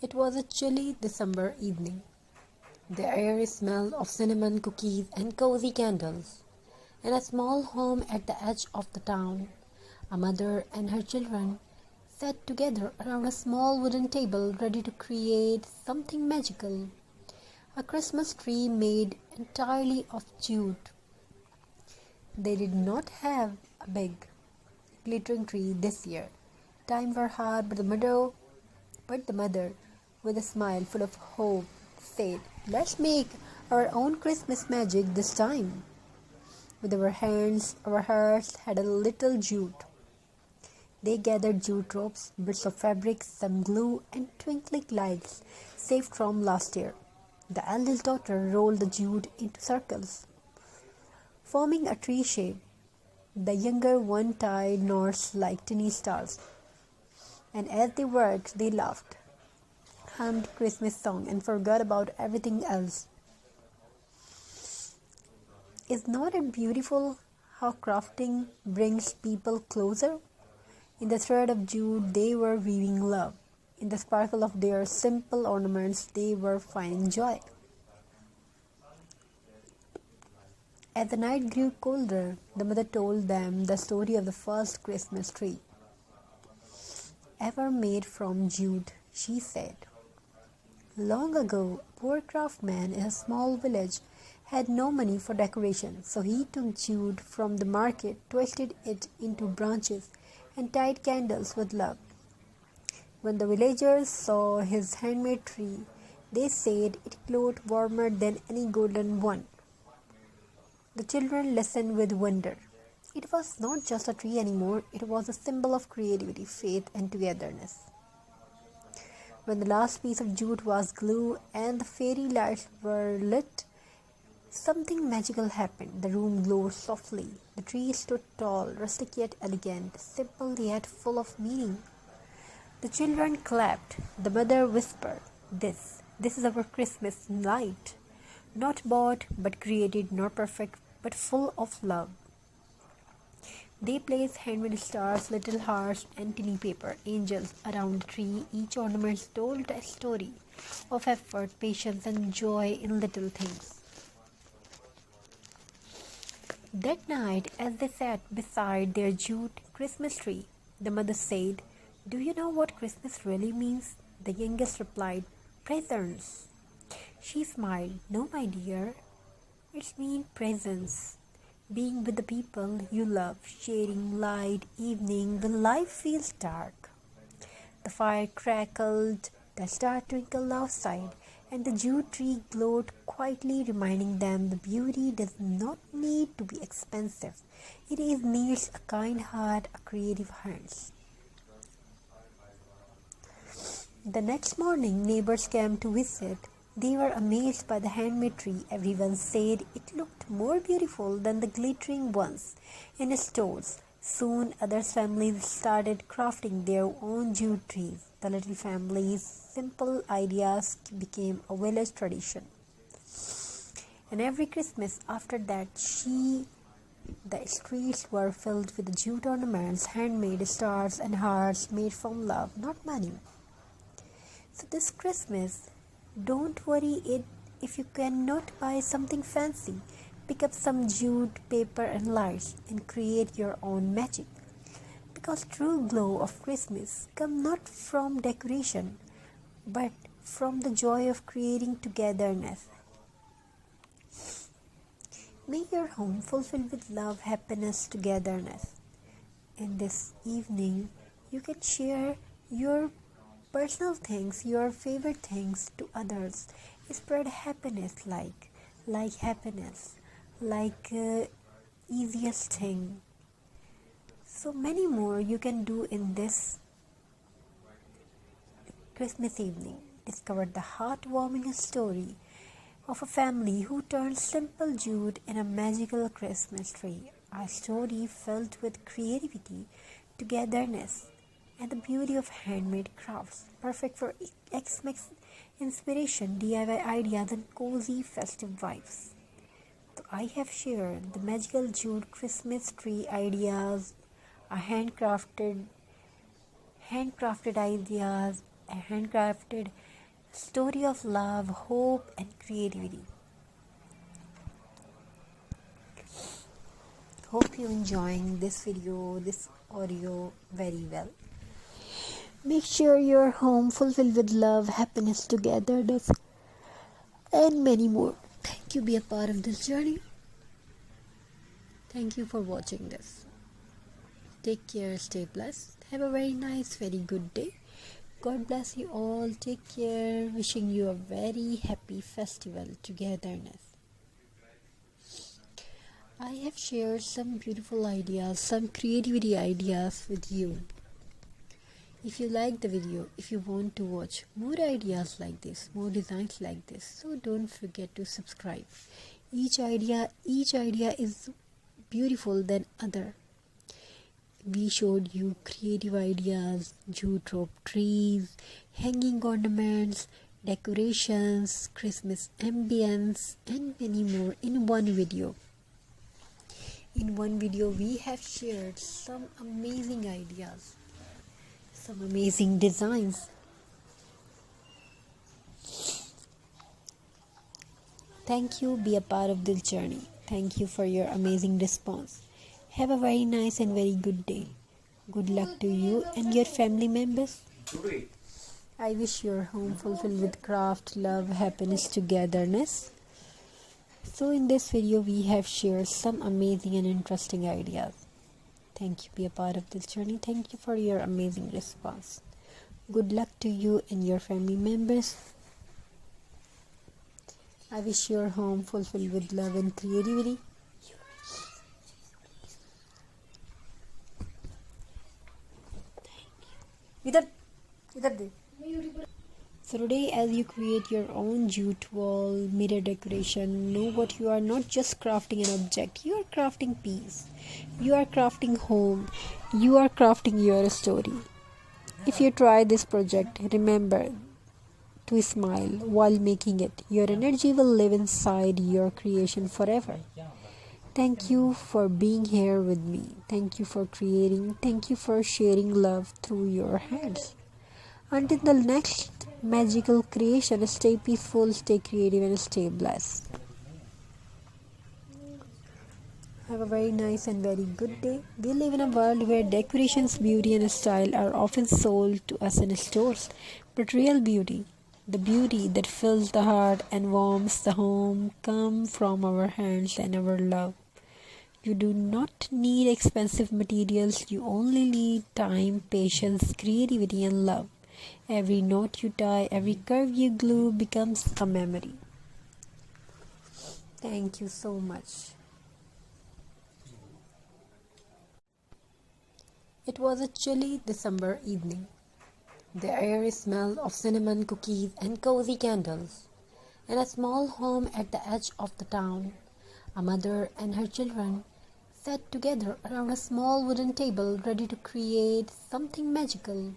It was a chilly December evening. The air smelled of cinnamon cookies and cozy candles. In a small home at the edge of the town, a mother and her children sat together around a small wooden table ready to create something magical. A Christmas tree made entirely of jute. They did not have a big, glittering tree this year. Times were hard, but the mother, with a smile full of hope, said, "Let's make our own Christmas magic this time." With our hands, our hearts had a little jute. They gathered jute ropes, bits of fabric, some glue, and twinkling lights saved from last year. The eldest daughter rolled the jute into circles, forming a tree shape. The younger one tied knots like tiny stars. And as they worked, they laughed, hummed Christmas song, and forgot about everything else. Is not it beautiful how crafting brings people closer? In the thread of jute, they were weaving love. In the sparkle of their simple ornaments, they were finding joy. As the night grew colder, the mother told them the story of the first Christmas tree ever made from jute, she said. Long ago, a poor craftsman in a small village had no money for decoration, so he took jute from the market, twisted it into branches, and tied candles with love. When the villagers saw his handmade tree, they said it glowed warmer than any golden one. The children listened with wonder. It was not just a tree anymore, it was a symbol of creativity, faith, and togetherness. When the last piece of jute was glued and the fairy lights were lit, something magical happened. The room glowed softly. The tree stood tall, rustic yet elegant, simple yet full of meaning. The children clapped. The mother whispered, This is our Christmas light. Not bought, but created, not perfect, but full of love." They placed handmade stars, little hearts, and tiny paper angels around the tree. Each ornament told a story of effort, patience, and joy in little things. That night, as they sat beside their jute Christmas tree, the mother said, "Do you know what Christmas really means?" The youngest replied, "Presents." She smiled. "No, my dear. It means presence. Being with the people you love, sharing light evening when life feels dark." The fire crackled, the star twinkled outside, and the jute tree glowed quietly, reminding them the beauty does not need to be expensive. It needs a kind heart, a creative hands. The next morning, neighbors came to visit. They were amazed by the handmade tree. Everyone said it looked more beautiful than the glittering ones in stores. Soon, other families started crafting their own jute trees. The little family's simple ideas became a village tradition. And every Christmas after that, the streets were filled with jute ornaments, handmade stars and hearts made from love, not money. So this Christmas, don't worry if you cannot buy something fancy. Pick up some jute, paper, and lights and create your own magic. Because true glow of Christmas comes not from decoration, but from the joy of creating togetherness. Make your home fulfilled with love, happiness, togetherness. In this evening, you can share your personal things, your favorite things to others. Spread happiness like happiness, easiest thing. So many more you can do in this Christmas evening. Discover the heartwarming story of a family who turned simple jute in a magical Christmas tree. A story filled with creativity, togetherness, and the beauty of handmade crafts, perfect for Xmas inspiration, DIY ideas, and cozy festive vibes. So I have shared the magical jute Christmas tree ideas, a handcrafted ideas, a handcrafted story of love, hope, and creativity. Hope you're enjoying this video, this audio very well. Make sure your home fulfilled with love, happiness, togetherness, and many more. Thank you. Be a part of this journey. Thank you for watching this. Take care, stay blessed. Have a very nice, very good day. God bless you all. Take care. Wishing you a very happy festival togetherness. I have shared some beautiful ideas, some creativity ideas with you. If you like the video, if you want to watch more ideas like this, more designs like this, so don't forget to subscribe. Each idea is beautiful than other. We showed you creative ideas, jute rope trees, hanging ornaments, decorations, Christmas ambience, and many more in one video. In one video, we have shared some amazing ideas, some amazing designs. Thank you. Be a part of this journey. Thank you for your amazing response. Have a very nice and very good day. Good luck to you and your family members. I wish your home fulfilled with craft, love, happiness, togetherness. So in this video, we have shared some amazing and interesting ideas. Thank you. Be a part of this journey. Thank you for your amazing response. Good luck to you and your family members. I wish your home fulfilled with love and creativity. So today, as you create your own jute wall, mirror decoration, know what you are not just crafting an object, you are crafting peace. You are crafting home. You are crafting your story. If you try this project, remember to smile while making it. Your energy will live inside your creation forever. Thank you for being here with me. Thank you for creating. Thank you for sharing love through your hands. Until the next magical creation, stay peaceful, stay creative, and stay blessed. Have a very nice and very good day. We live in a world where decorations, beauty, and style are often sold to us in stores. But real beauty, the beauty that fills the heart and warms the home, comes from our hands and our love. You do not need expensive materials. You only need time, patience, creativity, and love. Every knot you tie, every curve you glue becomes a memory. Thank you so much. It was a chilly December evening. The air smelled of cinnamon cookies and cozy candles. In a small home at the edge of the town, a mother and her children sat together around a small wooden table ready to create something magical.